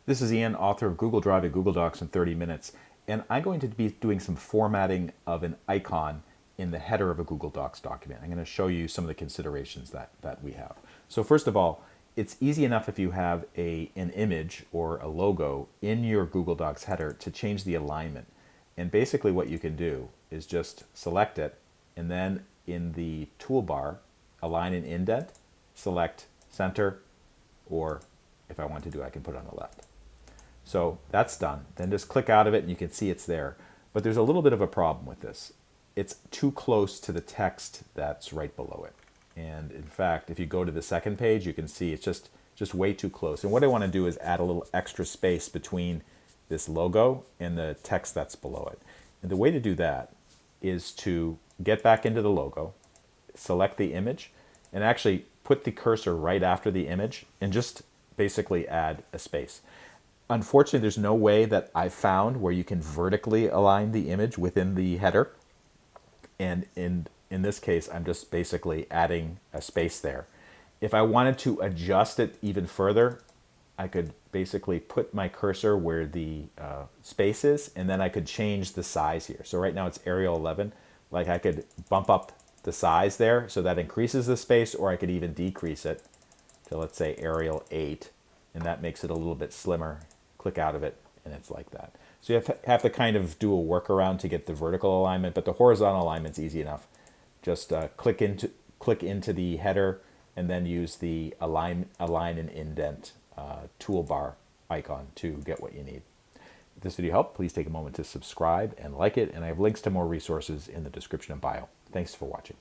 This is Ian, author of Google Drive and Google Docs in 30 minutes, and I'm going to be doing some formatting of an icon in the header of a Google Docs document. I'm going to show you some of the considerations that we have. So first of all, it's easy enough if you have an image or a logo in your Google Docs header to change the alignment. And basically what you can do is just select it, and then in the toolbar, align and indent, select center, or if I want to do it, I can put it on the left. So that's done. Then just click out of it and you can see it's there. But there's a little bit of a problem with this. It's too close to the text that's right below it. And in fact, if you go to the second page, you can see it's just way too close. And what I want to do is add a little extra space between this logo and the text that's below it. And the way to do that is to get back into the logo, select the image, and actually put the cursor right after the image and just basically add a space. Unfortunately, there's no way that I've found where you can vertically align the image within the header. And in this case, I'm just basically adding a space there. If I wanted to adjust it even further, I could basically put my cursor where the space is, and then I could change the size here. So right now it's Arial 11. Like I could bump up the size there so that increases the space, or I could even decrease it to, let's say, Arial 8, and that makes it a little bit slimmer. Click out of it, and it's like that. So you have to kind of do a workaround to get the vertical alignment, but the horizontal alignment's easy enough. Just click into the header, and then use the align and indent toolbar icon to get what you need. If this video helped, please take a moment to subscribe and like it, and I have links to more resources in the description and bio. Thanks for watching.